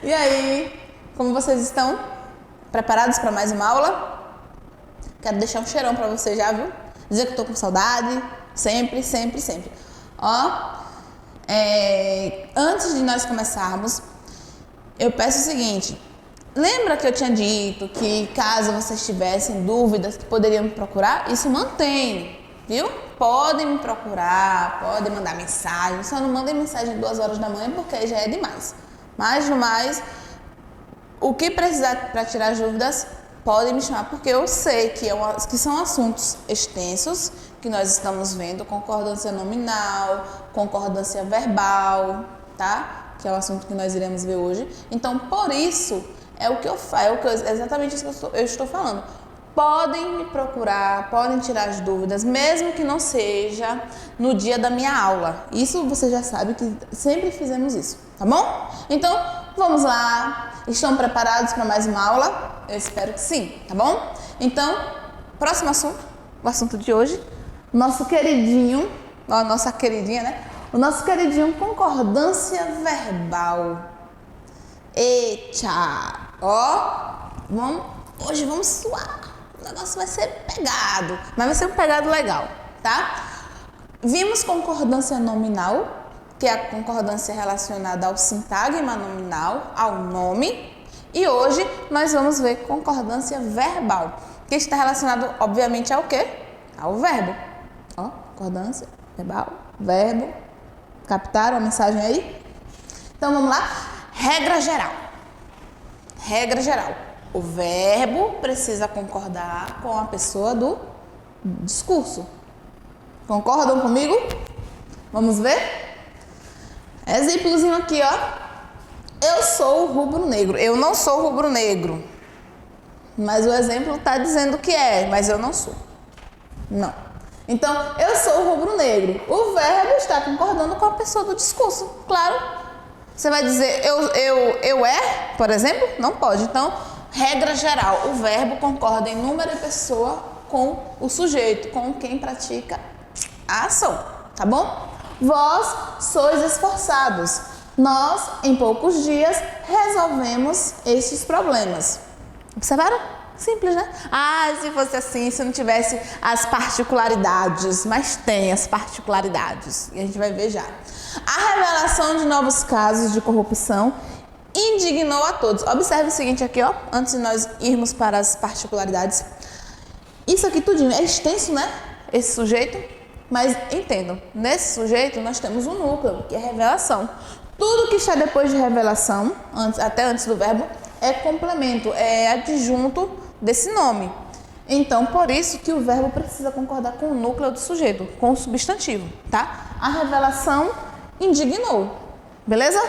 E aí, como vocês estão? Preparados para mais uma aula? Quero deixar um cheirão para vocês já, viu? Dizer que eu tô com saudade, sempre, sempre, sempre. Ó, antes de nós começarmos, eu peço o seguinte. Lembra que eu tinha dito que caso vocês tivessem dúvidas, que poderiam me procurar? Isso mantém, viu? Podem me procurar, podem mandar mensagem. Só não mandem mensagem 2 horas da manhã porque aí já é demais. Mas no mais, o que precisar para tirar as dúvidas, podem me chamar porque eu sei que são assuntos extensos que nós estamos vendo, concordância nominal, concordância verbal, tá? Que é o assunto que nós iremos ver hoje. Então, por isso, é o que eu faço, exatamente isso que eu estou falando. Podem me procurar, podem tirar as dúvidas, mesmo que não seja no dia da minha aula. Isso você já sabe que sempre fizemos isso, tá bom? Então, vamos lá. Estão preparados para mais uma aula? Eu espero que sim, tá bom? Então, próximo assunto, o assunto de hoje, nosso queridinho, nossa queridinha, né? O nosso queridinho concordância verbal. Eita! Ó, hoje vamos suar. O negócio vai ser pegado, mas vai ser um pegado legal, tá? Vimos concordância nominal, que é a concordância relacionada ao sintagma nominal, ao nome. E hoje nós vamos ver concordância verbal, que está relacionado, obviamente, ao quê? Ao verbo. Ó, concordância verbal, verbo. Captaram a mensagem aí? Então vamos lá. Regra geral. Regra geral. O verbo precisa concordar com a pessoa do discurso. Concordam comigo? Vamos ver? Exemplozinho aqui, ó. Eu sou rubro-negro. Eu não sou rubro-negro. Mas o exemplo está dizendo que é, mas eu não sou. Não. Então, eu sou rubro-negro. O verbo está concordando com a pessoa do discurso. Claro. Você vai dizer eu é, por exemplo? Não pode. Então, regra geral, o verbo concorda em número e pessoa com o sujeito, com quem pratica a ação, tá bom? Vós sois esforçados. Nós, em poucos dias, resolvemos estes problemas. Observaram? Simples, né? Ah, se fosse assim, se não tivesse as particularidades, mas tem as particularidades, e a gente vai ver já. A revelação de novos casos de corrupção indignou a todos. Observe o seguinte aqui, ó, antes de nós irmos para as particularidades. Isso aqui tudinho é extenso, né? Esse sujeito, mas entendam, nesse sujeito nós temos um núcleo, que é revelação. Tudo que está depois de revelação, até antes do verbo, é complemento, é adjunto desse nome. Então, por isso que o verbo precisa concordar com o núcleo do sujeito, com o substantivo, tá? A revelação indignou, beleza?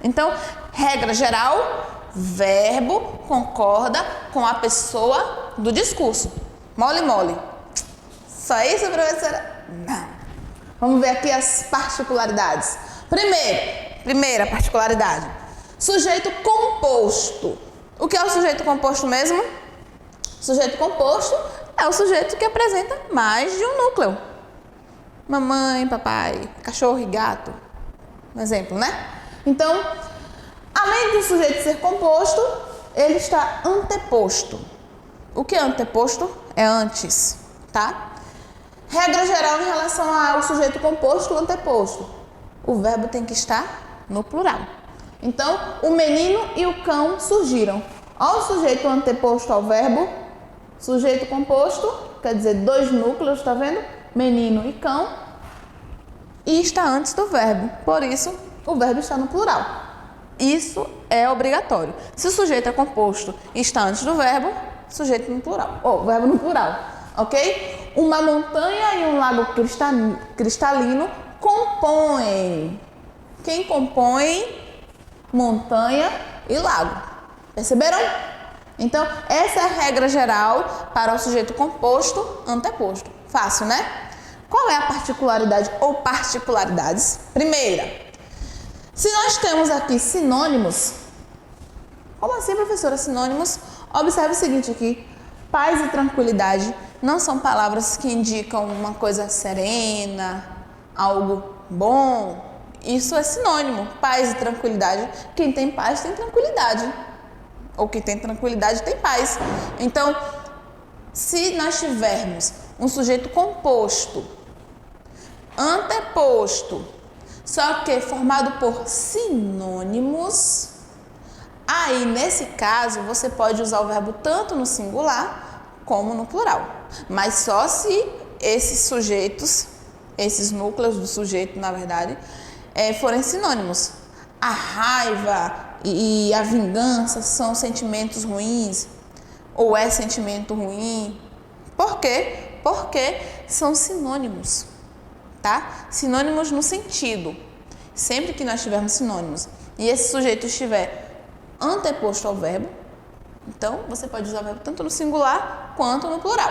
Então, regra geral, verbo concorda com a pessoa do discurso. Mole, mole. Só isso, professora? Não. Vamos ver aqui as particularidades. Primeira particularidade. Sujeito composto. O que é o sujeito composto mesmo? Sujeito composto é o sujeito que apresenta mais de um núcleo. Mamãe, papai, cachorro e gato. Um exemplo, né? Então, além do sujeito ser composto, ele está anteposto. O que é anteposto? É antes, tá? Regra geral em relação ao sujeito composto, anteposto. O verbo tem que estar no plural. Então, o menino e o cão surgiram. Olha o sujeito anteposto ao verbo. Sujeito composto, quer dizer, 2 núcleos, tá vendo? Menino e cão. E está antes do verbo. Por isso, o verbo está no plural. Isso é obrigatório. Se o sujeito é composto e está antes do verbo, sujeito no plural. Ou verbo no plural, ok? Uma montanha e um lago cristalino compõem. Quem compõe montanha e lago? Perceberam? Então, essa é a regra geral para o sujeito composto, anteposto. Fácil, né? Qual é a particularidade ou particularidades? Primeira, se nós temos aqui sinônimos, como assim, professora, sinônimos? Observe o seguinte aqui, paz e tranquilidade não são palavras que indicam uma coisa serena, algo bom, Isso é sinônimo. Paz e tranquilidade. Quem tem paz tem tranquilidade. Ou quem tem tranquilidade tem paz. Então, se nós tivermos um sujeito composto, anteposto, só que formado por sinônimos, aí nesse caso você pode usar o verbo tanto no singular como no plural. Mas só se esses sujeitos, esses núcleos do sujeito, na verdade, forem sinônimos. A raiva e a vingança são sentimentos ruins, ou é sentimento ruim. Por quê? Porque são sinônimos, tá? Sinônimos no sentido. Sempre que nós tivermos sinônimos e esse sujeito estiver anteposto ao verbo, então você pode usar o verbo tanto no singular quanto no plural.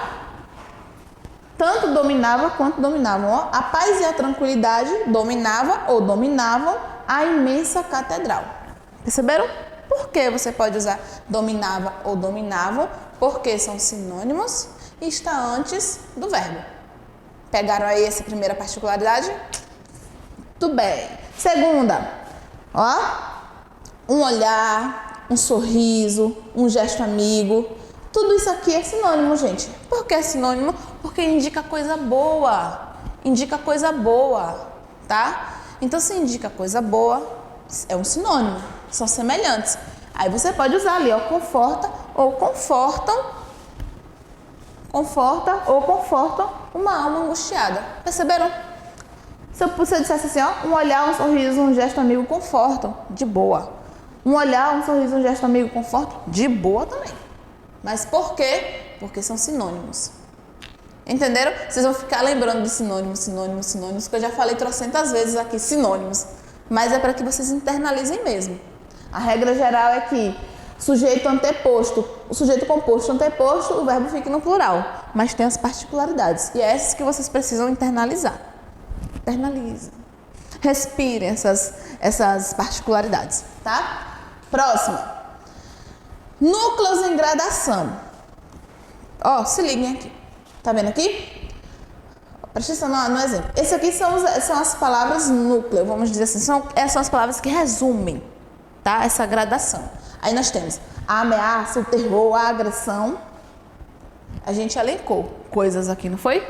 Tanto dominava quanto dominavam. Ó, a paz e a tranquilidade dominava ou dominavam a imensa catedral. Perceberam? Por que você pode usar dominava ou dominavam? Porque são sinônimos e está antes do verbo. Pegaram aí essa primeira particularidade? Muito bem. Segunda, ó, um olhar, um sorriso, um gesto amigo. Tudo isso aqui é sinônimo, gente. Por que é sinônimo? Porque indica coisa boa. Indica coisa boa, tá? Então, se indica coisa boa, é um sinônimo. São semelhantes. Aí você pode usar ali, ó, conforta ou confortam. Conforta ou confortam uma alma angustiada. Perceberam? Se você dissesse assim, ó, um olhar, um sorriso, um gesto amigo, confortam. De boa. Um olhar, um sorriso, um gesto amigo, confortam. De boa também. Mas por quê? Porque são sinônimos. Entenderam? Vocês vão ficar lembrando de sinônimos, sinônimos, sinônimos, que eu já falei trocentas vezes aqui, sinônimos. Mas é para que vocês internalizem mesmo. A regra geral é que sujeito anteposto, o sujeito composto anteposto, o verbo fica no plural. Mas tem as particularidades. E é essas que vocês precisam internalizar. Internalizem. Respirem essas particularidades, tá? Próxima. Núcleos em gradação. Ó, se liguem aqui. Tá vendo aqui? Presta atenção no exemplo. Esse aqui são as palavras núcleo, vamos dizer assim. São as palavras que resumem, tá? Essa gradação. Aí nós temos a ameaça, o terror, a agressão. A gente elencou coisas aqui, não foi?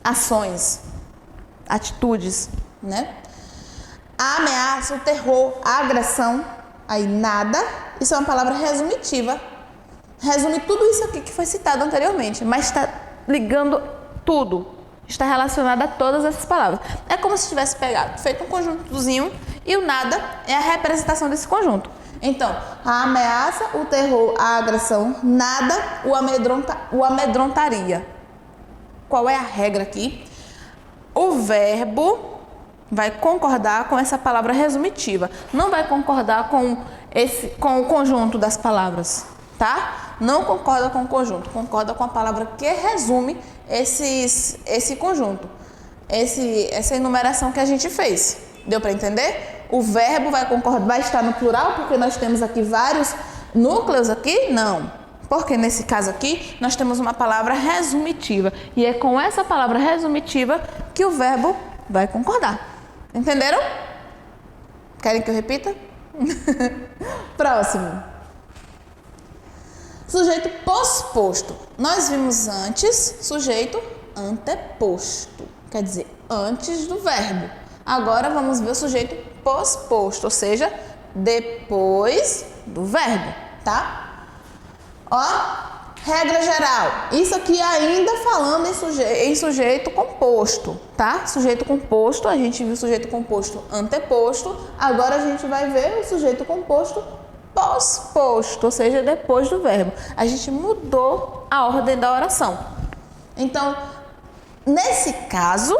Ações, atitudes, né? A ameaça, o terror, a agressão. Aí nada. Isso é uma palavra resumitiva. Resume tudo isso aqui que foi citado anteriormente, mas está ligando tudo. Está relacionado a todas essas palavras. É como se tivesse pegado, feito um conjuntozinho e o nada é a representação desse conjunto. Então, a ameaça, o terror, a agressão, nada o amedrontaria. Qual é a regra aqui? O verbo vai concordar com essa palavra resumitiva. Não vai concordar com o conjunto das palavras, tá? Não concorda com o conjunto, concorda com a palavra que resume esse conjunto, essa enumeração que a gente fez. Deu para entender? O verbo vai estar no plural, porque nós temos aqui vários núcleos aqui? Não. Porque nesse caso aqui, nós temos uma palavra resumitiva. E é com essa palavra resumitiva que o verbo vai concordar. Entenderam? Querem que eu repita? Próximo. Sujeito posposto. Nós vimos antes sujeito anteposto. Quer dizer, antes do verbo. Agora vamos ver o sujeito posposto, ou seja, depois do verbo, tá? Ó, regra geral. Isso aqui ainda falando em sujeito composto, tá? Sujeito composto, a gente viu o sujeito composto anteposto. Agora a gente vai ver o sujeito composto posposto, ou seja, depois do verbo. A gente mudou a ordem da oração. Então, nesse caso,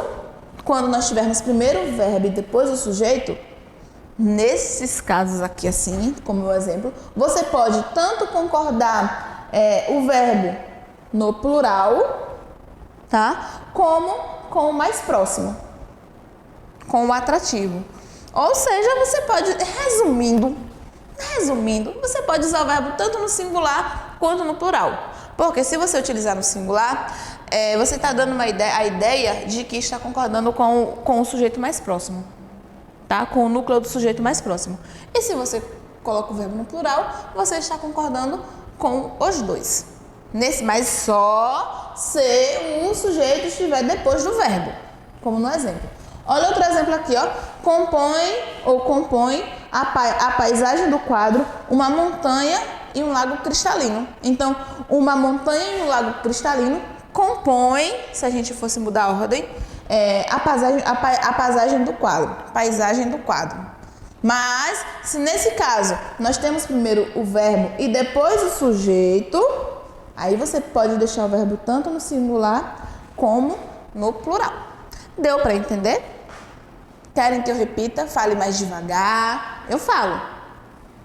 quando nós tivermos primeiro o verbo e depois o sujeito, nesses casos aqui assim, como o exemplo, você pode tanto concordar o verbo no plural, tá? Como com o mais próximo, com o atrativo. Ou seja, você pode, resumindo, você pode usar o verbo tanto no singular quanto no plural. Porque se você utilizar no singular, você está dando a ideia de que está concordando com o sujeito mais próximo. tá? Com o núcleo do sujeito mais próximo. E se você coloca o verbo no plural, você está concordando com os dois. Mas só se o sujeito estiver depois do verbo, como no exemplo. Olha outro exemplo aqui, ó. Compõe a paisagem do quadro uma montanha e um lago cristalino. Então, uma montanha e um lago cristalino compõem, se a gente fosse mudar a ordem, a paisagem do quadro. Mas, se nesse caso nós temos primeiro o verbo e depois o sujeito, aí você pode deixar o verbo tanto no singular como no plural. Deu para entender? Querem que eu repita? Fale mais devagar. Eu falo,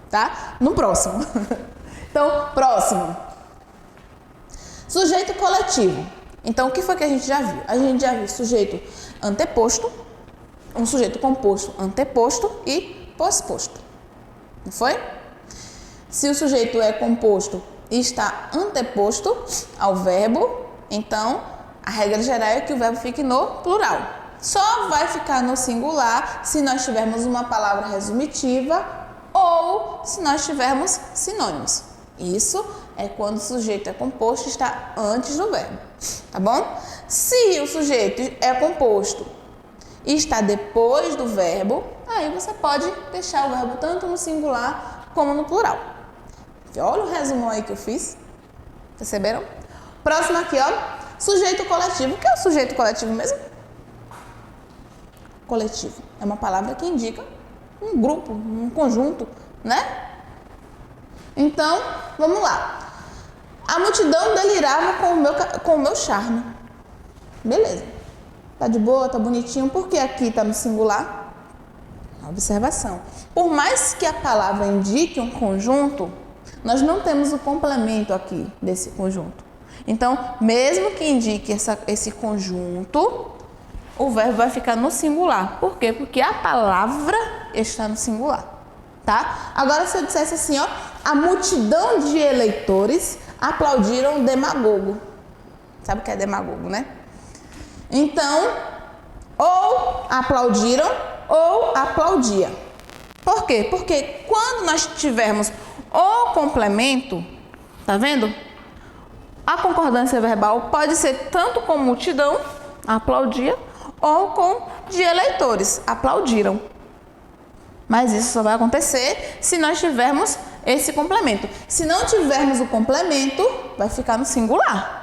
tá? No próximo. Então, próximo. Sujeito coletivo. Então, o que foi que a gente já viu? A gente já viu sujeito anteposto, um sujeito composto anteposto e posposto. Não foi? Se o sujeito é composto e está anteposto ao verbo, então a regra geral é que o verbo fique no plural. Só vai ficar no singular se nós tivermos uma palavra resumitiva ou se nós tivermos sinônimos. Isso é quando o sujeito é composto e está antes do verbo, tá bom? Se o sujeito é composto e está depois do verbo, aí você pode deixar o verbo tanto no singular como no plural. Olha o resumo aí que eu fiz. Perceberam? Próximo aqui, ó. Sujeito coletivo. O que é o sujeito coletivo mesmo? Coletivo. É uma palavra que indica um grupo, um conjunto, né? Então, vamos lá. A multidão delirava com o meu charme. Beleza. Tá de boa, tá bonitinho. Por que aqui tá no singular? Observação. Por mais que a palavra indique um conjunto, nós não temos o complemento aqui desse conjunto. Então, mesmo que indique esse conjunto, o verbo vai ficar no singular. Por quê? Porque a palavra está no singular, tá? Agora, se eu dissesse assim, ó, a multidão de eleitores aplaudiram o demagogo. Sabe o que é demagogo, né? Então, ou aplaudiram ou aplaudia. Por quê? Porque quando nós tivermos o complemento, tá vendo? A concordância verbal pode ser tanto com multidão, aplaudia, ou com de eleitores, aplaudiram. Mas isso só vai acontecer se nós tivermos esse complemento. Se não tivermos o complemento, vai ficar no singular.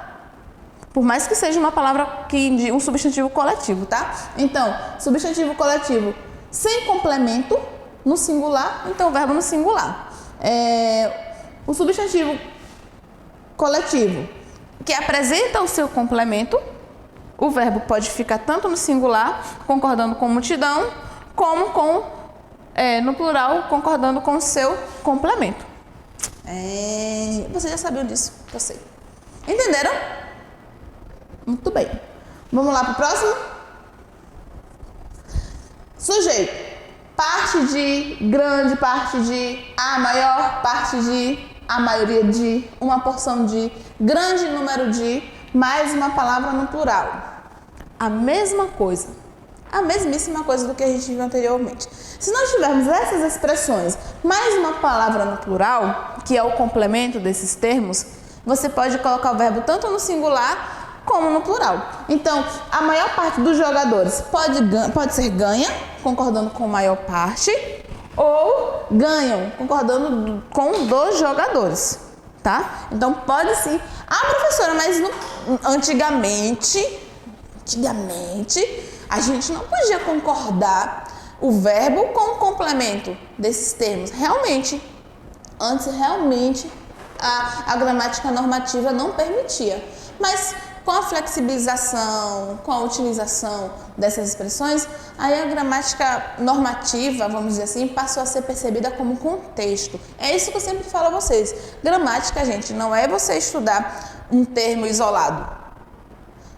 Por mais que seja uma palavra que um substantivo coletivo, tá? Então, substantivo coletivo sem complemento no singular, então o verbo no singular. O substantivo coletivo que apresenta o seu complemento, o verbo pode ficar tanto no singular, concordando com multidão, como no plural, concordando com o seu complemento. Vocês já sabiam disso, eu sei. Entenderam? Muito bem. Vamos lá para o próximo? Sujeito. Parte de, grande parte de, a maior parte de, a maioria de, uma porção de, grande número de, mais uma palavra no plural. A mesma coisa. A mesmíssima coisa do que a gente viu anteriormente. Se nós tivermos essas expressões, mais uma palavra no plural, que é o complemento desses termos, você pode colocar o verbo tanto no singular como no plural. Então, a maior parte dos jogadores pode ser ganha, concordando com maior parte, ou ganham, concordando com dos jogadores, tá? Então, pode sim. Ah, professora, mas antigamente, a gente não podia concordar o verbo com o complemento desses termos. Antes, a gramática normativa não permitia. Mas com a flexibilização, com a utilização dessas expressões, aí a gramática normativa, vamos dizer assim, passou a ser percebida como contexto. É isso que eu sempre falo a vocês. Gramática, gente, não é você estudar um termo isolado.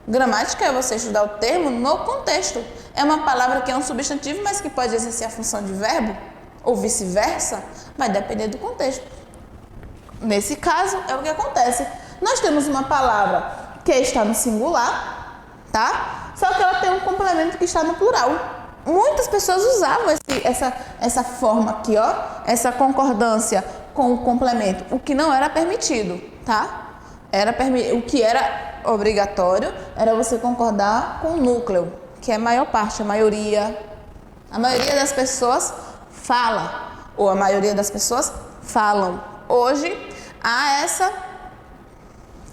Gramática é você estudar o termo no contexto. É uma palavra que é um substantivo, mas que pode exercer a função de verbo, ou vice-versa, vai depender do contexto. Nesse caso, é o que acontece. Nós temos uma palavra que está no singular, tá? Só que ela tem um complemento que está no plural. muitas pessoas usavam essa forma aqui, ó, essa concordância com o complemento, o que não era permitido, tá? O que era obrigatório era você concordar com o núcleo, que é a maior parte, a maioria. A maioria das pessoas fala, ou a maioria das pessoas falam. Hoje há essa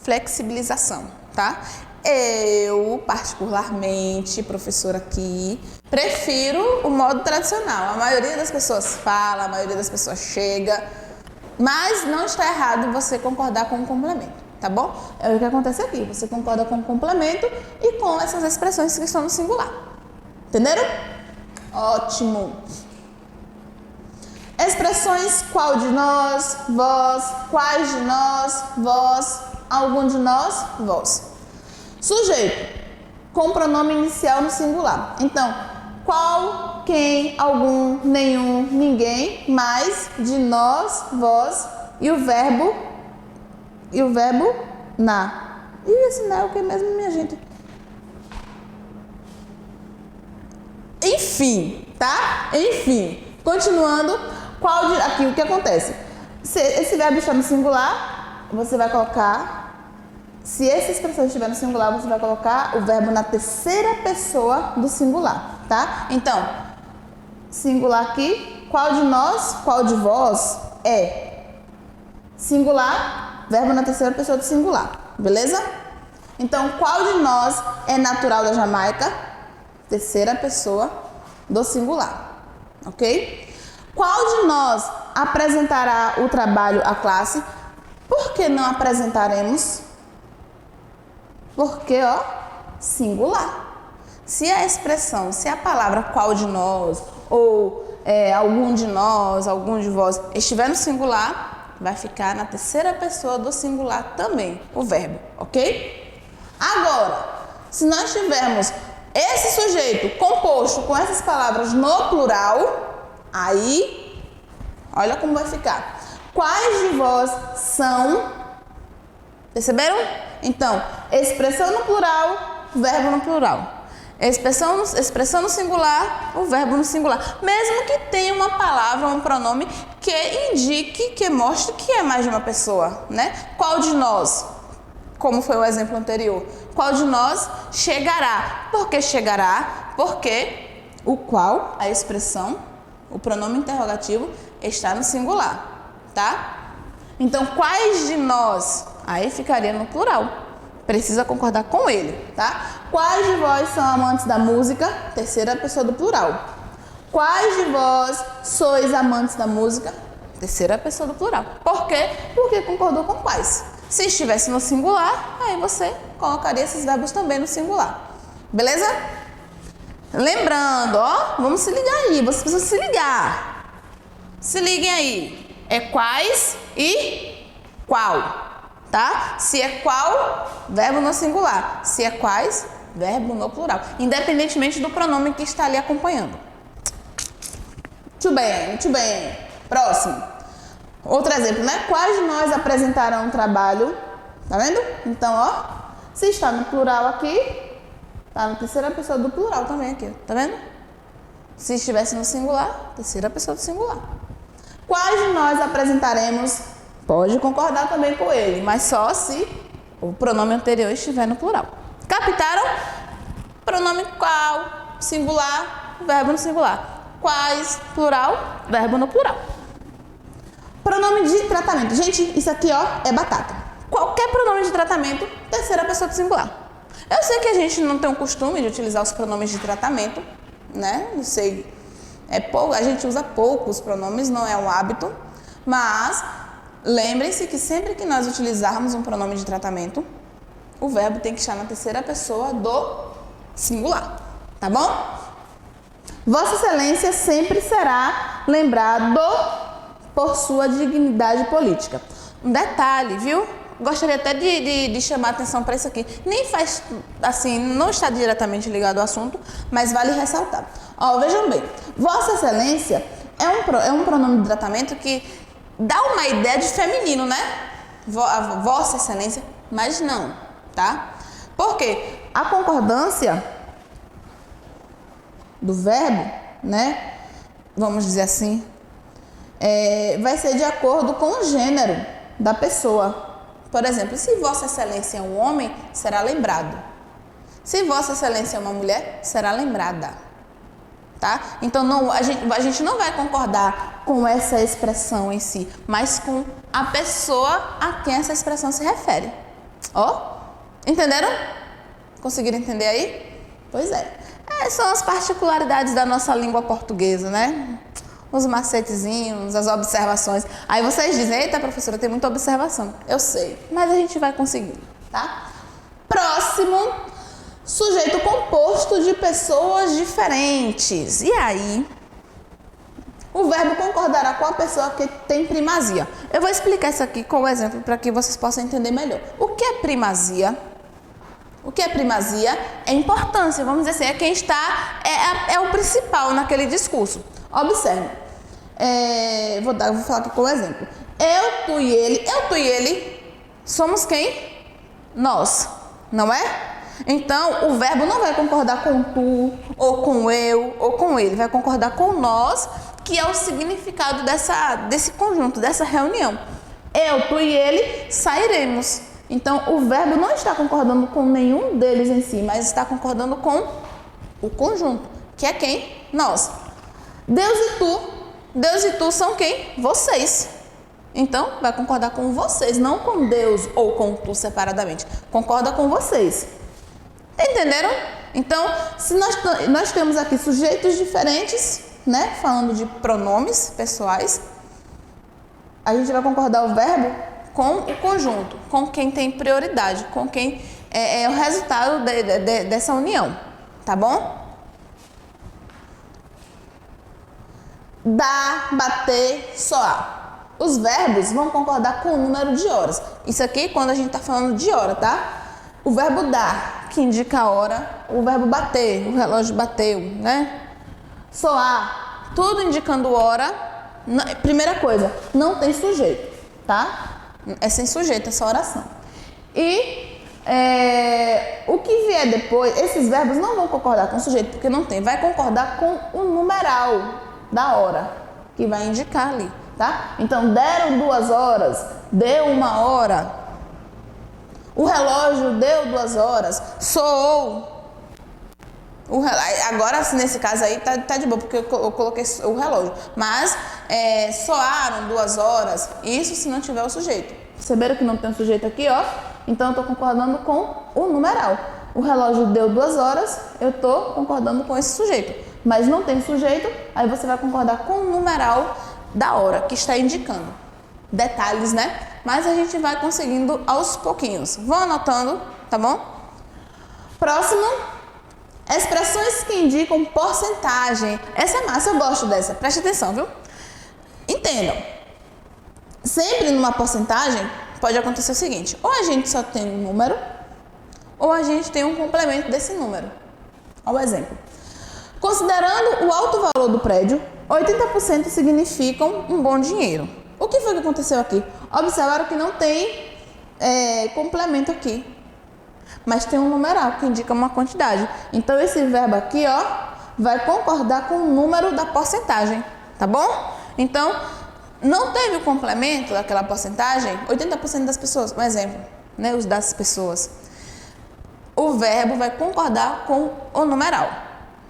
flexibilização, tá? Eu, particularmente, professora aqui, prefiro o modo tradicional. A maioria das pessoas fala, a maioria das pessoas chega, mas não está errado você concordar com o complemento, tá bom? É o que acontece aqui, você concorda com o complemento e com essas expressões que estão no singular. Entenderam? Ótimo! Expressões qual de nós, vós, quais de nós, vós, algum de nós, vós. Sujeito com pronome inicial no singular. Então, qual, quem, algum, nenhum, ninguém, mais, de nós, vós e o verbo na. E esse não é o que mesmo, minha gente? Enfim, tá? Enfim, continuando, aqui o que acontece? Se esse verbo está no singular, você vai colocar, se essa expressão estiver no singular, você vai colocar o verbo na terceira pessoa do singular, tá? Então, singular aqui, qual de nós, qual de vós é singular, verbo na terceira pessoa do singular, beleza? Então, qual de nós é natural da Jamaica? Terceira pessoa do singular, ok? Qual de nós apresentará o trabalho à classe? Por que não apresentaremos? Porque, ó, singular. Se a expressão, se a palavra qual de nós ou algum de nós, algum de vós estiver no singular, vai ficar na terceira pessoa do singular também, o verbo, ok? Agora, se nós tivermos esse sujeito composto com essas palavras no plural, aí, olha como vai ficar. Quais de vós são? Perceberam? Então, expressão no plural, verbo no plural. Expressão no singular, o verbo no singular. Mesmo que tenha uma palavra, um pronome que indique, que mostre que é mais de uma pessoa, né? Qual de nós? Como foi o exemplo anterior. Qual de nós chegará? Por que chegará? Porque o qual, a expressão, o pronome interrogativo, está no singular, tá? Então, quais de nós? Aí ficaria no plural. Precisa concordar com ele, tá? Quais de vós são amantes da música? Terceira pessoa do plural. Quais de vós sois amantes da música? Terceira pessoa do plural. Por quê? Porque concordou com quais. Se estivesse no singular, aí você colocaria esses verbos também no singular. Beleza? Lembrando, ó, vamos se ligar aí, vocês precisam se ligar. Se liguem aí. É quais e qual, tá? Se é qual, verbo no singular. Se é quais, verbo no plural. Independentemente do pronome que está ali acompanhando. Muito bem, muito bem. Próximo. Outro exemplo, né? Quais de nós apresentarão um trabalho? Tá vendo? Então, ó, se está no plural aqui, tá na terceira pessoa do plural também aqui, tá vendo? Se estivesse no singular, terceira pessoa do singular. Quais de nós apresentaremos? Pode concordar também com ele, mas só se o pronome anterior estiver no plural. Captaram? Pronome qual, singular, verbo no singular. Quais, plural, verbo no plural. Pronome de tratamento. Gente, isso aqui, ó, é batata. Qualquer pronome de tratamento, terceira pessoa do singular. Eu sei que a gente não tem o costume de utilizar os pronomes de tratamento, né? Não sei, a gente usa poucos pronomes, não é um hábito, mas lembrem-se que sempre que nós utilizarmos um pronome de tratamento, o verbo tem que estar na terceira pessoa do singular, tá bom? Vossa Excelência sempre será lembrado por sua dignidade política. Um detalhe, viu? Gostaria até de chamar a atenção para isso aqui. Nem faz, assim, não está diretamente ligado ao assunto, mas vale ressaltar. Ó, vejam bem, Vossa Excelência é um pronome de tratamento que dá uma ideia de feminino, né? Vossa Excelência, mas não, tá? Porque a concordância do verbo, né? Vamos dizer assim, vai ser de acordo com o gênero da pessoa. Por exemplo, se Vossa Excelência é um homem, será lembrado. Se Vossa Excelência é uma mulher, será lembrada. Tá? Então a gente não vai concordar com essa expressão em si, mas com a pessoa a quem essa expressão se refere. Ó, entenderam? Conseguiram entender aí? Pois é. São as particularidades da nossa língua portuguesa, né? Os macetezinhos, as observações. Aí vocês dizem, eita professora, tem muita observação. Eu sei, mas a gente vai conseguindo, tá? Próximo, sujeito composto de pessoas diferentes. E aí, o verbo concordará com a pessoa que tem primazia. Eu vou explicar isso aqui com o exemplo para que vocês possam entender melhor. O que é primazia? O que é primazia? É importância, vamos dizer assim, é quem está, é o principal naquele discurso. Observe, vou falar aqui com o exemplo. Eu, tu e ele, somos quem? Nós, não é? Então, o verbo não vai concordar com tu, ou com eu, ou com ele, vai concordar com nós, que é o significado desse conjunto, dessa reunião. Eu, tu e ele sairemos. Então, o verbo não está concordando com nenhum deles em si, mas está concordando com o conjunto, que é quem? Nós. Deus e tu são quem? Vocês. Então, vai concordar com vocês, não com Deus ou com tu separadamente. Concorda com vocês. Entenderam? Então, se nós temos aqui sujeitos diferentes, né? Falando de pronomes pessoais, a gente vai concordar o verbo com o conjunto, com quem tem prioridade, com quem é o resultado dessa união, tá bom? Dar, bater, soar. Os verbos vão concordar com o número de horas. Isso aqui quando a gente está falando de hora, tá? O verbo dar, que indica a hora, o verbo bater, o relógio bateu, né? Soar, tudo indicando hora. Primeira coisa, não tem sujeito, tá? É sem sujeito essa oração. E o que vier depois, esses verbos não vão concordar com o sujeito, porque não tem. Vai concordar com o numeral da hora, que vai indicar ali, tá? Então, deram 2 horas, deu 1 hora. O relógio deu 2 horas, soou. Agora, nesse caso aí, tá de boa, porque eu coloquei o relógio. Mas, soaram 2 horas, isso se não tiver o sujeito. Perceberam que não tem o sujeito aqui, ó? Então, eu estou concordando com o numeral. O relógio deu 2 horas, eu estou concordando com esse sujeito. Mas não tem sujeito, aí você vai concordar com o numeral da hora, que está indicando. Detalhes, né? Mas a gente vai conseguindo aos pouquinhos. Vão anotando, tá bom? Próximo. Expressões que indicam porcentagem. Essa é massa, eu gosto dessa. Preste atenção, viu? Entendam. Sempre numa porcentagem pode acontecer o seguinte. Ou a gente só tem um número, ou a gente tem um complemento desse número. Olha o exemplo. Considerando o alto valor do prédio, 80% significam um bom dinheiro. O que foi que aconteceu aqui? Observaram que não tem complemento aqui, mas tem um numeral que indica uma quantidade. Então, esse verbo aqui, ó, vai concordar com o número da porcentagem, tá bom? Então, não teve o complemento daquela porcentagem, 80% das pessoas, um exemplo, né, os das pessoas. O verbo vai concordar com o numeral,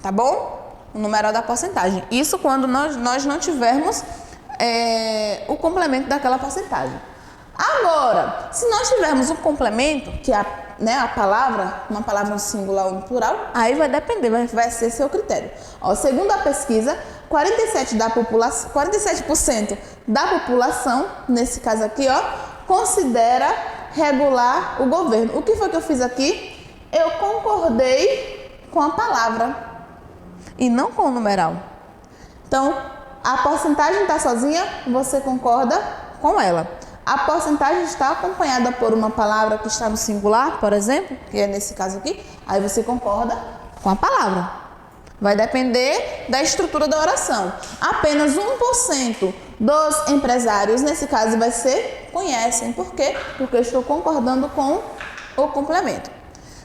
tá bom? O numeral da porcentagem. Isso quando nós não tivermos o complemento daquela porcentagem. Agora, se nós tivermos um complemento, que é a palavra, uma palavra no singular ou no plural, aí vai depender, vai ser seu critério. Ó, segundo a pesquisa, 47% da população, nesse caso aqui, ó, considera regular o governo. O que foi que eu fiz aqui? Eu concordei com a palavra e não com o numeral. Então, a porcentagem está sozinha, você concorda com ela. A porcentagem está acompanhada por uma palavra que está no singular, por exemplo, que é nesse caso aqui, aí você concorda com a palavra. Vai depender da estrutura da oração. Apenas 1% dos empresários, nesse caso, vai ser conhecem. Por quê? Porque eu estou concordando com o complemento.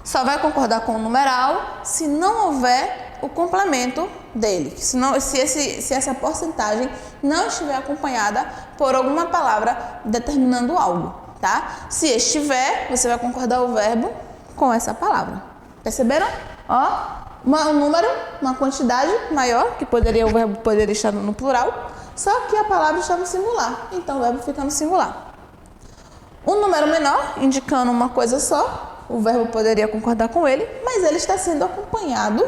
Só vai concordar com o numeral se não houver o complemento dele. Se essa porcentagem não estiver acompanhada por alguma palavra determinando algo, tá? Se estiver, você vai concordar o verbo com essa palavra. Perceberam? Ó, um número, uma quantidade maior, que o verbo poderia estar no plural, só que a palavra está no singular, então o verbo fica no singular. Um número menor, indicando uma coisa só, o verbo poderia concordar com ele, mas ele está sendo acompanhado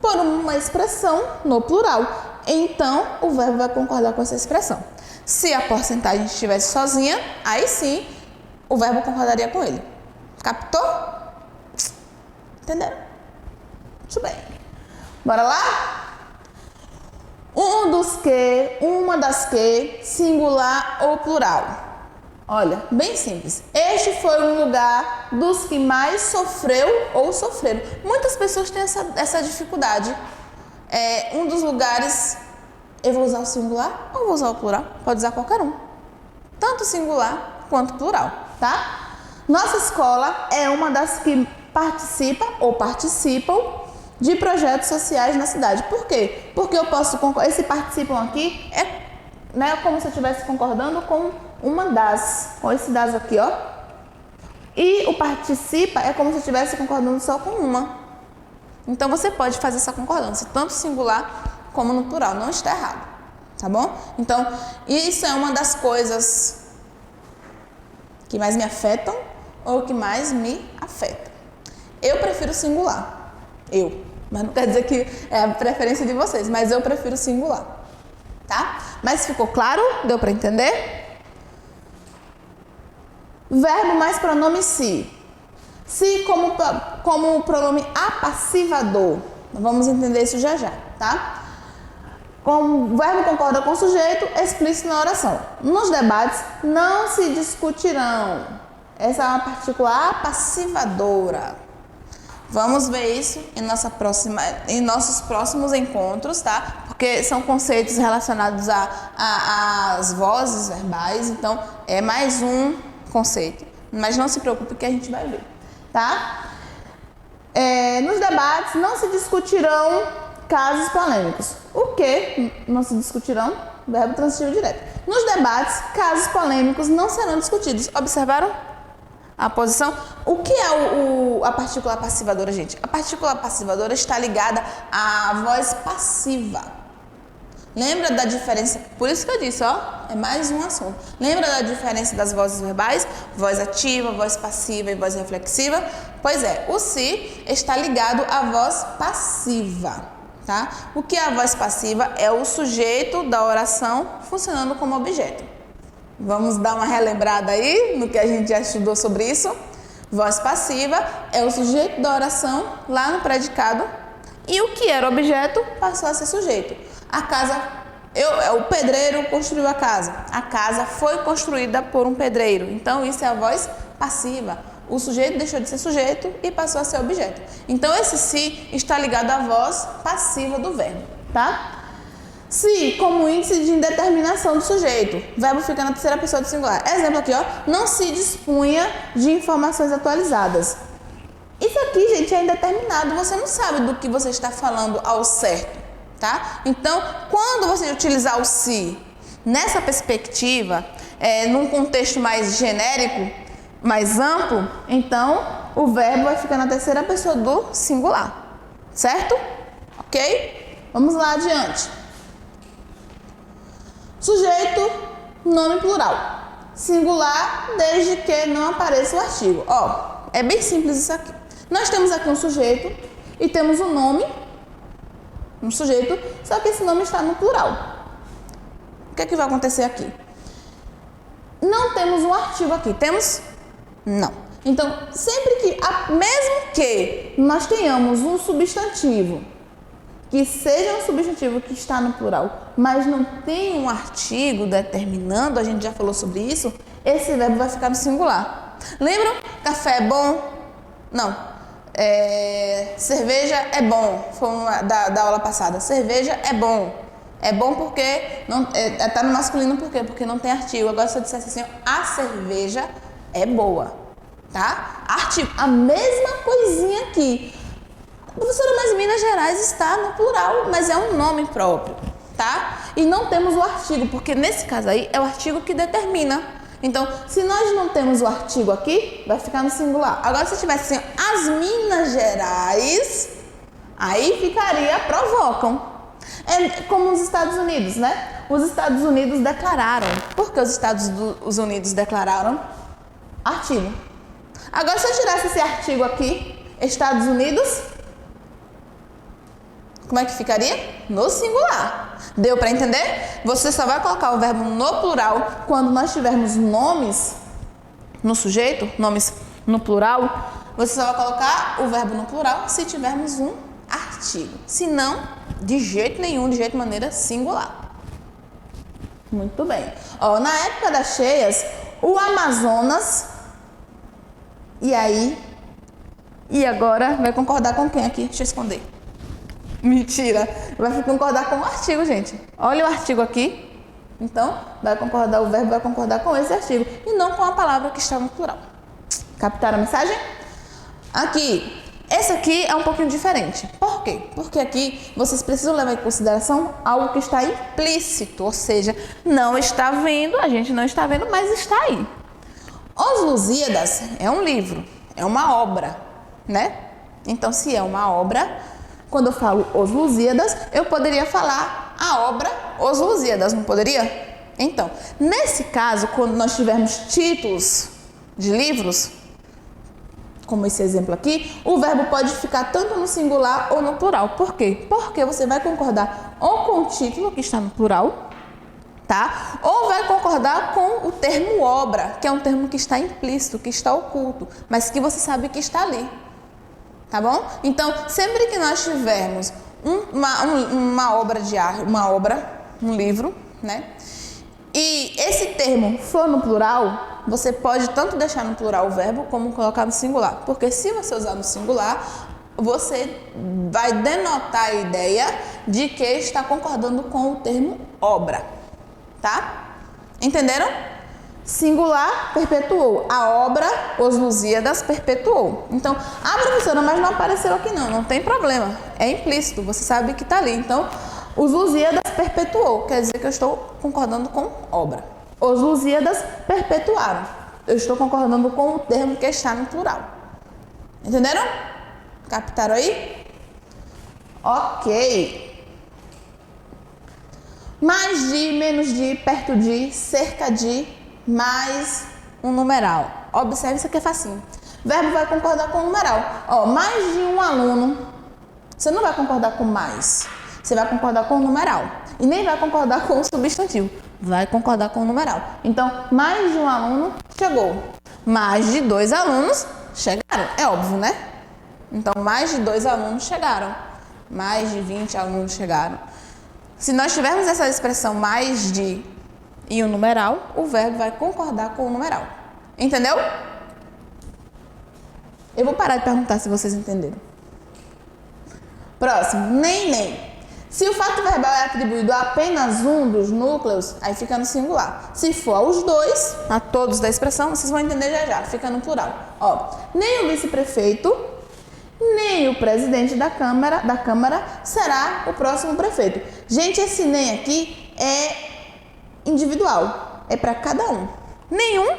por uma expressão no plural. Então, o verbo vai concordar com essa expressão. Se a porcentagem estivesse sozinha, aí sim, o verbo concordaria com ele. Captou? Entenderam? Muito bem. Bora lá? Um dos que, uma das que, singular ou plural. Olha, bem simples. Este foi um lugar dos que mais sofreu ou sofreram. Muitas pessoas têm essa dificuldade. Um dos lugares, eu vou usar o singular ou vou usar o plural? Pode usar qualquer um. Tanto singular quanto plural, tá? Nossa escola é uma das que participa ou participam de projetos sociais na cidade. Por quê? Porque eu posso concordar. Esse participam aqui é como se eu estivesse concordando com uma das, com esse das aqui, ó. E o participa é como se eu estivesse concordando só com uma. Então você pode fazer essa concordância, tanto singular como no plural, não está errado, tá bom? Então, isso é uma das coisas que mais me afetam ou que mais me afetam. Eu prefiro singular, mas não quer dizer que é a preferência de vocês, mas eu prefiro singular, tá? Mas ficou claro? Deu para entender? Verbo mais pronome se. Se como pronome apassivador. Vamos entender isso já já, tá? Como o verbo concorda com o sujeito explícito na oração. Nos debates não se discutirão. Essa é uma partícula apassivadora. Vamos ver isso em nossos próximos encontros, tá? Porque são conceitos relacionados às vozes verbais, então é mais um conceito. Mas não se preocupe que a gente vai ver, tá? Nos debates não se discutirão casos polêmicos. O que não se discutirão? Verbo transitivo direto. Nos debates, casos polêmicos não serão discutidos. Observaram a posição? O que é a partícula passivadora, gente? A partícula passivadora está ligada à voz passiva. Lembra da diferença? Por isso que eu disse, ó, é mais um assunto. Lembra da diferença das vozes verbais? Voz ativa, voz passiva e voz reflexiva? Pois é, o se está ligado à voz passiva, tá? O que é a voz passiva? É o sujeito da oração funcionando como objeto. Vamos dar uma relembrada aí no que a gente já estudou sobre isso? Voz passiva é o sujeito da oração lá no predicado e o que era objeto passou a ser sujeito. A casa, o pedreiro construiu a casa. A casa foi construída por um pedreiro. Então, isso é a voz passiva. O sujeito deixou de ser sujeito e passou a ser objeto. Então, esse se está ligado à voz passiva do verbo, tá? Se, como índice de indeterminação do sujeito. O verbo fica na terceira pessoa do singular. Exemplo aqui, ó. Não se dispunha de informações atualizadas. Isso aqui, gente, é indeterminado. Você não sabe do que você está falando ao certo. Tá? Então, quando você utilizar o se nessa perspectiva, num contexto mais genérico, mais amplo, então o verbo vai ficar na terceira pessoa do singular, certo? Ok? Vamos lá adiante. Sujeito, nome plural. Singular, desde que não apareça o artigo. Ó, é bem simples isso aqui. Nós temos aqui um sujeito e temos um nome, um sujeito, só que esse nome está no plural. O que é que vai acontecer aqui? Não temos um artigo aqui, temos? Não. Então, sempre que, mesmo que nós tenhamos um substantivo, que seja um substantivo que está no plural, mas não tem um artigo determinando, a gente já falou sobre isso, esse verbo vai ficar no singular. Lembram? Café é bom? Não. Cerveja é bom, foi da aula passada. Cerveja é bom. É bom porque tá no masculino, por quê? Porque não tem artigo. Agora se eu dissesse assim, a cerveja é boa, tá? Artigo, a mesma coisinha aqui. Professora, mas Minas Gerais está no plural, mas é um nome próprio, tá? E não temos o artigo, porque nesse caso aí é o artigo que determina. Então, se nós não temos o artigo aqui, vai ficar no singular. Agora, se tivesse assim, as Minas Gerais, aí ficaria provocam. É como os Estados Unidos, né? Os Estados Unidos declararam. Por que os Estados Unidos declararam? Artigo. Agora, se eu tirasse esse artigo aqui, Estados Unidos, como é que ficaria? No singular. Deu para entender? Você só vai colocar o verbo no plural quando nós tivermos nomes no sujeito, nomes no plural. Você só vai colocar o verbo no plural se tivermos um artigo. Se não, de jeito nenhum, de jeito maneira, singular. Muito bem. Ó, na época das cheias, o Amazonas... E aí? E agora? Vai concordar com quem aqui? Deixa eu esconder. Mentira. Vai concordar com o artigo, gente. Olha o artigo aqui. Então, vai concordar, o verbo vai concordar com esse artigo. E não com a palavra que está no plural. Captaram a mensagem? Aqui. Esse aqui é um pouquinho diferente. Por quê? Porque aqui vocês precisam levar em consideração algo que está implícito. Ou seja, não está vendo, a gente não está vendo, mas está aí. Os Lusíadas é um livro, é uma obra, né? Então, se é uma obra, quando eu falo Os Lusíadas, eu poderia falar a obra Os Lusíadas, não poderia? Então, nesse caso, quando nós tivermos títulos de livros, como esse exemplo aqui, o verbo pode ficar tanto no singular ou no plural. Por quê? Porque você vai concordar ou com o título, que está no plural, tá? Ou vai concordar com o termo obra, que é um termo que está implícito, que está oculto, mas que você sabe que está ali, tá bom? Então, sempre que nós tivermos uma obra de arte, um livro, né? E esse termo for no plural, você pode tanto deixar no plural o verbo, como colocar no singular, porque se você usar no singular, você vai denotar a ideia de que está concordando com o termo obra. Tá? Entenderam? Singular, perpetuou. A obra, Os Lusíadas, perpetuou. Então, professora, mas não apareceu aqui não tem problema. É implícito, você sabe que está ali. Então, Os Lusíadas perpetuou, quer dizer que eu estou concordando com obra. Os Lusíadas perpetuaram. Eu estou concordando com o termo que está no plural. Entenderam? Captaram aí? Ok. Mais de, menos de, perto de, cerca de, mais um numeral. Observe, isso aqui é facinho. Verbo vai concordar com o numeral. Ó, mais de um aluno. Você não vai concordar com mais. Você vai concordar com o numeral. E nem vai concordar com o substantivo. Vai concordar com o numeral. Então, mais de um aluno chegou. Mais de 2 alunos chegaram. É óbvio, né? Então, mais de 2 alunos chegaram. Mais de 20 alunos chegaram. Se nós tivermos essa expressão mais de e o numeral, o verbo vai concordar com o numeral. Entendeu? Eu vou parar de perguntar se vocês entenderam. Próximo, nem. Se o fato verbal é atribuído a apenas um dos núcleos, aí fica no singular. Se for aos dois, a todos da expressão, vocês vão entender já, fica no plural. Ó, nem o vice-prefeito, nem o presidente da Câmara será o próximo prefeito. Gente, esse nem aqui é individual, é para cada um. Nenhum,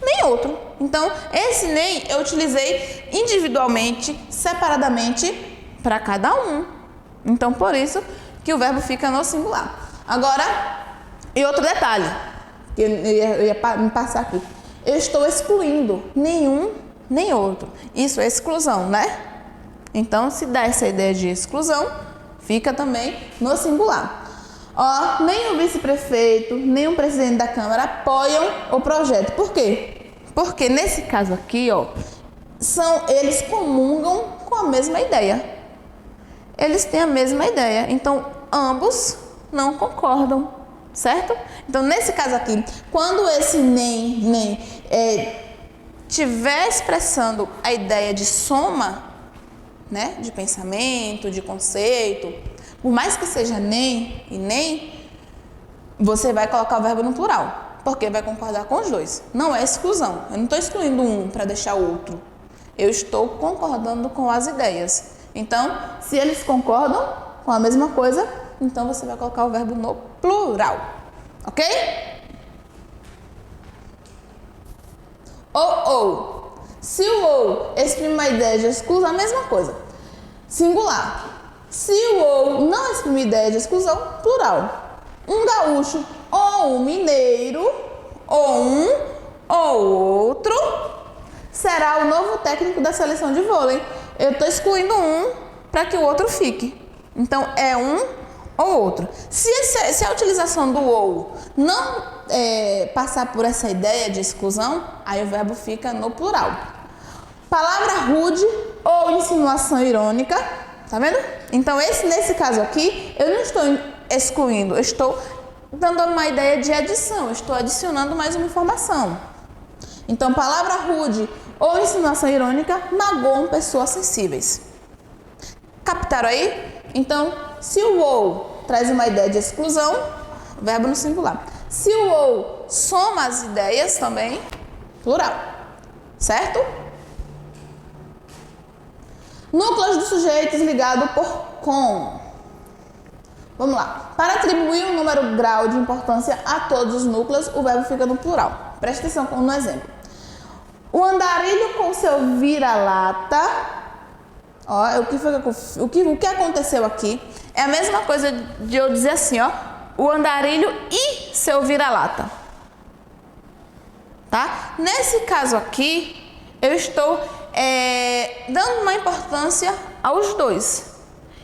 nem outro. Então, esse nem eu utilizei individualmente, separadamente, para cada um. Então, por isso que o verbo fica no singular. Agora, e outro detalhe, que eu ia me passar aqui. Eu estou excluindo nenhum nem outro. Isso é exclusão, né? Então, se dá essa ideia de exclusão, fica também no singular. Ó, nem o vice-prefeito, nem o presidente da Câmara apoiam o projeto. Por quê? Porque nesse caso aqui, ó, eles comungam com a mesma ideia. Eles têm a mesma ideia. Então, ambos não concordam, certo? Então, nesse caso aqui, quando esse nem estiver expressando a ideia de soma, né, de pensamento, de conceito, por mais que seja nem e nem, você vai colocar o verbo no plural, porque vai concordar com os dois. Não é exclusão. Eu não estou excluindo um para deixar o outro. Eu estou concordando com as ideias. Então, se eles concordam com a mesma coisa, então você vai colocar o verbo no plural, ok? Ou. Se o ou exprime uma ideia de exclusão, a mesma coisa. Singular. Se o ou não exprime ideia de exclusão, plural. Um gaúcho ou um mineiro, ou um ou outro, será o novo técnico da seleção de vôlei. Eu estou excluindo um para que o outro fique. Então, é um ou outro. Se a utilização do ou não passar por essa ideia de exclusão, aí o verbo fica no plural. Palavra rude ou insinuação irônica, tá vendo? Então, nesse caso aqui, eu não estou excluindo, eu estou dando uma ideia de adição, eu estou adicionando mais uma informação. Então, palavra rude ou insinuação irônica magoam pessoas sensíveis. Captaram aí? Então, se o ou traz uma ideia de exclusão, verbo no singular. Se o ou soma as ideias também, plural. Certo? Núcleos dos sujeitos ligado por com. Vamos lá. Para atribuir um número grau de importância a todos os núcleos, o verbo fica no plural. Presta atenção no exemplo. O andarilho com seu vira-lata. Ó, o que aconteceu aqui é a mesma coisa de eu dizer assim, ó. O andarilho e seu vira-lata. Tá? Nesse caso aqui, eu estou dando uma importância aos dois.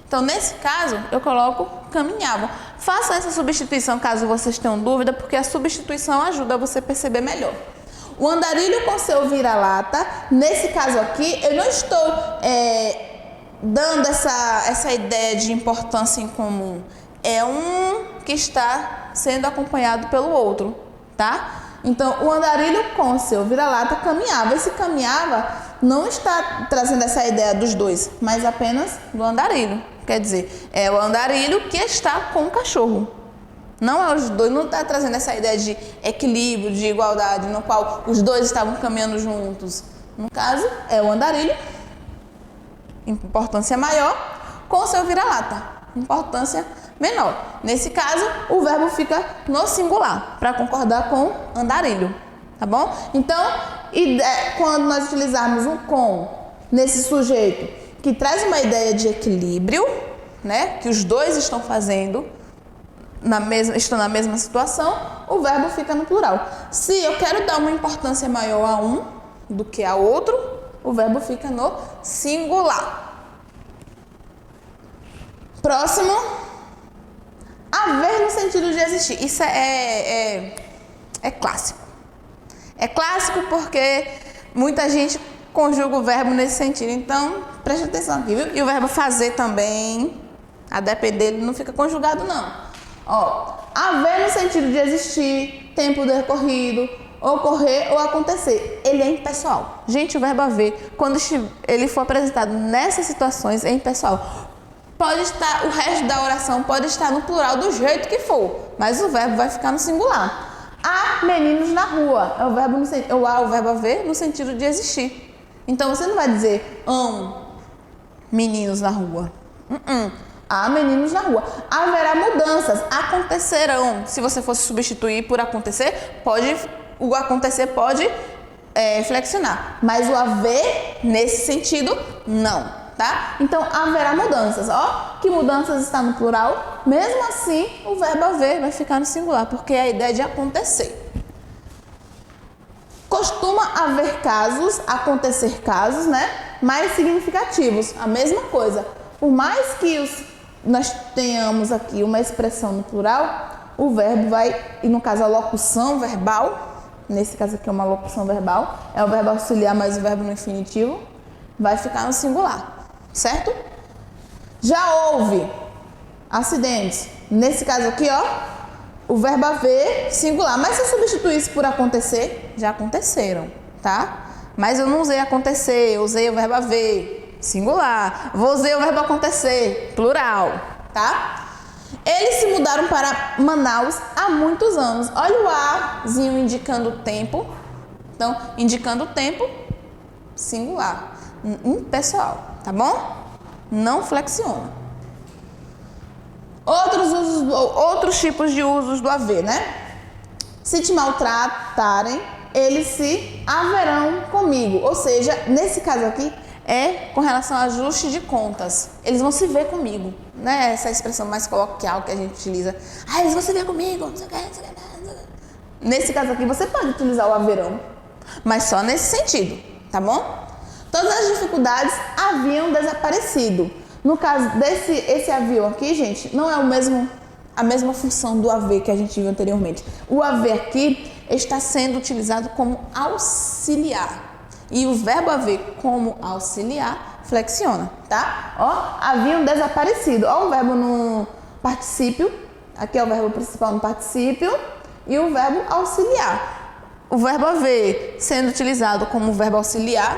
Então, nesse caso, eu coloco caminhavam. Faça essa substituição caso vocês tenham dúvida, porque a substituição ajuda você a perceber melhor. O andarilho com seu vira-lata, nesse caso aqui, eu não estou dando essa ideia de importância em comum. É um que está sendo acompanhado pelo outro, tá? Então, o andarilho com seu vira-lata caminhava. Esse caminhava não está trazendo essa ideia dos dois, mas apenas do andarilho. Quer dizer, é o andarilho que está com o cachorro. Não é os dois, não está trazendo essa ideia de equilíbrio, de igualdade, no qual os dois estavam caminhando juntos. No caso, é o andarilho, importância maior, com seu vira-lata, importância menor. Nesse caso, o verbo fica no singular, para concordar com andarilho, tá bom? Então, quando nós utilizarmos o com nesse sujeito que traz uma ideia de equilíbrio, né, que os dois estão fazendo, estão na mesma situação, o verbo fica no plural. Se eu quero dar uma importância maior a um do que a outro, o verbo fica no singular. Próximo, haver no sentido de existir. Isso é clássico. É clássico porque muita gente conjuga o verbo nesse sentido. Então, preste atenção aqui, viu? E o verbo fazer também, a depender, ele não fica conjugado, não. Ó, haver no sentido de existir, tempo decorrido, ocorrer ou acontecer. Ele é impessoal. Gente, o verbo haver, quando ele for apresentado nessas situações, é impessoal. Pode estar, o resto da oração pode estar no plural do jeito que for, mas o verbo vai ficar no singular. Há meninos na rua, é o verbo haver no sentido de existir. Então você não vai dizer meninos na rua. Há meninos na rua. Haverá mudanças, acontecerão. Se você fosse substituir por acontecer, o acontecer pode flexionar. Mas o haver, nesse sentido, não, tá? Então, haverá mudanças. Ó, que mudanças está no plural. Mesmo assim, o verbo haver vai ficar no singular, porque é a ideia de acontecer. Costuma haver casos, acontecer casos, né? Mais significativos. A mesma coisa. Por mais que nós tenhamos aqui uma expressão no plural, o verbo vai, e no caso a locução verbal, nesse caso aqui é uma locução verbal, é o verbo auxiliar mais o verbo no infinitivo, vai ficar no singular, certo? Já houve acidentes. Nesse caso aqui, ó, o verbo haver, singular. Mas se eu substituísse por acontecer, já aconteceram, tá? Mas eu não usei acontecer, eu usei o verbo haver, singular. Vou usar o verbo acontecer, plural, tá? Eles se mudaram para Manaus há muitos anos. Olha o azinho indicando o tempo. Então, indicando o tempo, singular, impessoal, tá bom? não flexiona. Outros tipos de usos do haver, né? Se te maltratarem, eles se haverão comigo. Ou seja, nesse caso aqui, é com relação a ajuste de contas. Eles vão se ver comigo, né? Essa expressão mais coloquial que a gente utiliza. Ah, eles vão se ver comigo, não sei o que, não sei o que, não sei o que. Nesse caso aqui, você pode utilizar o haverão, mas só nesse sentido, tá bom? Todas as dificuldades haviam desaparecido. No caso esse haviam aqui, gente, não é a mesma função do haver que a gente viu anteriormente. O haver aqui está sendo utilizado como auxiliar. E o verbo haver como auxiliar flexiona, tá? Ó, haviam desaparecido. Ó, o verbo no particípio. Aqui é o verbo principal no particípio. E o verbo auxiliar. O verbo haver sendo utilizado como verbo auxiliar,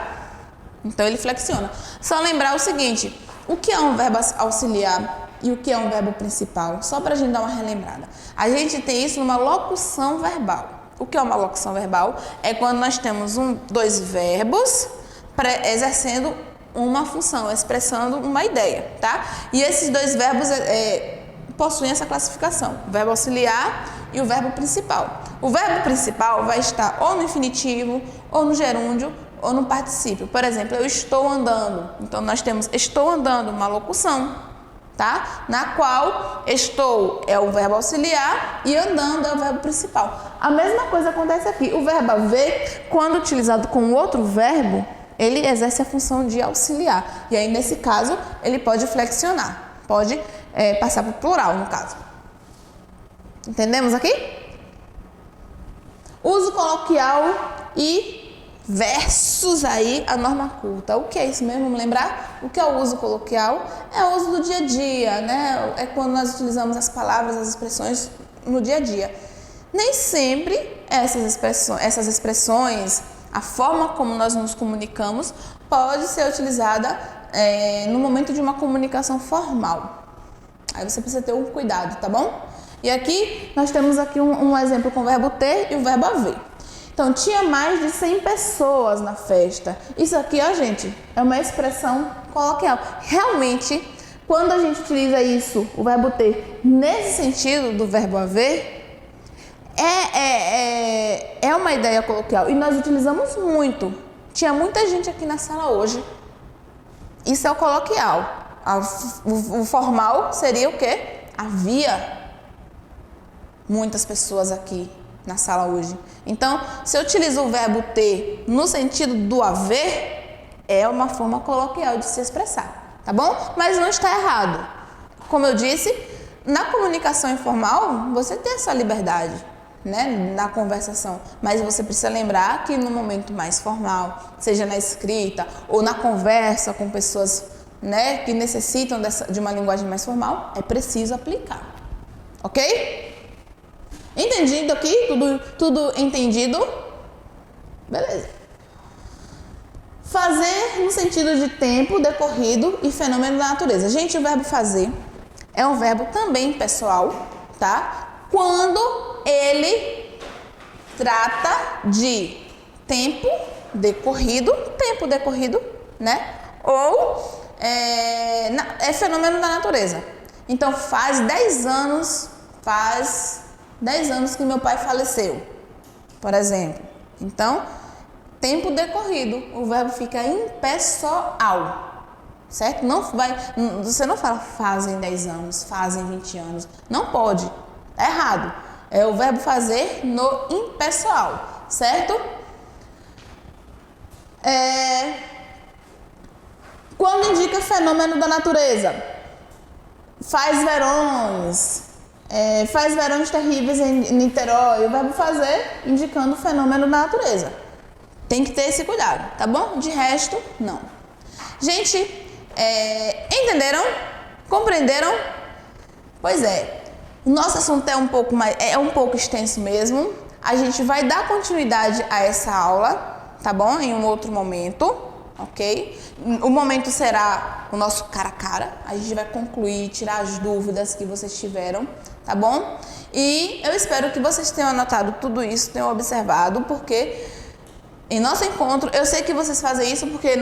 então ele flexiona. Só lembrar o seguinte, o que é um verbo auxiliar e o que é um verbo principal? Só para a gente dar uma relembrada. A gente tem isso numa locução verbal. O que é uma locução verbal? É quando nós temos dois verbos exercendo uma função, expressando uma ideia, tá? E esses dois verbos possuem essa classificação, o verbo auxiliar e o verbo principal. O verbo principal vai estar ou no infinitivo, ou no gerúndio, ou no particípio. Por exemplo, eu estou andando. Então, nós temos estou andando, uma locução, tá? Na qual estou é o verbo auxiliar e andando é o verbo principal. A mesma coisa acontece aqui. O verbo haver, quando utilizado com outro verbo, ele exerce a função de auxiliar. E aí, nesse caso, ele pode flexionar. Pode passar para o plural, no caso. Entendemos aqui? Uso coloquial e versus aí a norma culta. O que é isso mesmo? Vamos lembrar? O que é o uso coloquial? É o uso do dia a dia, né? É quando nós utilizamos as palavras, as expressões no dia a dia. Nem sempre essas expressões, a forma como nós nos comunicamos, pode ser utilizada no momento de uma comunicação formal. Aí você precisa ter um cuidado, tá bom? E aqui, nós temos aqui um exemplo com o verbo ter e o verbo haver. Então, tinha mais de 100 pessoas na festa. Isso aqui, ó, gente, é uma expressão coloquial. Realmente, quando a gente utiliza isso, o verbo ter, nesse sentido do verbo haver, é uma ideia coloquial. E nós utilizamos muito. Tinha muita gente aqui na sala hoje. Isso é o coloquial. O formal seria o quê? Havia muitas pessoas aqui na sala hoje. Então, se eu utilizo o verbo ter no sentido do haver, é uma forma coloquial de se expressar, tá bom? Mas não está errado. Como eu disse, na comunicação informal, você tem essa liberdade, né, na conversação, mas você precisa lembrar que no momento mais formal, seja na escrita ou na conversa com pessoas, né, que necessitam de uma linguagem mais formal, é preciso aplicar, ok? Entendido aqui? Tudo entendido? Beleza. Fazer no sentido de tempo decorrido e fenômeno da natureza. Gente, o verbo fazer é um verbo também pessoal, tá? Quando ele trata de tempo decorrido, né? Ou é fenômeno da natureza. Então, faz 10 anos que meu pai faleceu, por exemplo. Então, tempo decorrido, o verbo fica impessoal, certo? Você não fala fazem 10 anos, fazem 20 anos. Não pode, é errado. É o verbo fazer no impessoal, certo? Quando indica fenômeno da natureza, faz verões. Faz verões terríveis em Niterói. O verbo fazer indicando o fenômeno da natureza. Tem que ter esse cuidado, tá bom? De resto, não. Gente, entenderam? Compreenderam? Pois é. O nosso assunto é um pouco extenso mesmo. A gente vai dar continuidade a essa aula, tá bom? Em um outro momento, ok? O momento será o nosso cara a cara. A gente vai concluir, tirar as dúvidas que vocês tiveram, tá bom? E eu espero que vocês tenham anotado tudo isso, tenham observado, porque em nosso encontro, eu sei que vocês fazem isso porque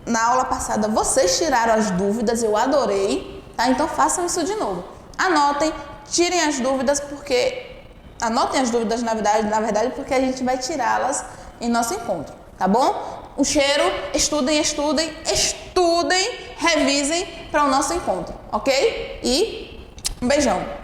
na aula passada vocês tiraram as dúvidas, eu adorei, tá? Então façam isso de novo. Anotem, tirem as dúvidas, anotem as dúvidas na verdade, porque a gente vai tirá-las em nosso encontro, tá bom? Um cheiro, estudem, revisem para o nosso encontro, ok? E um beijão!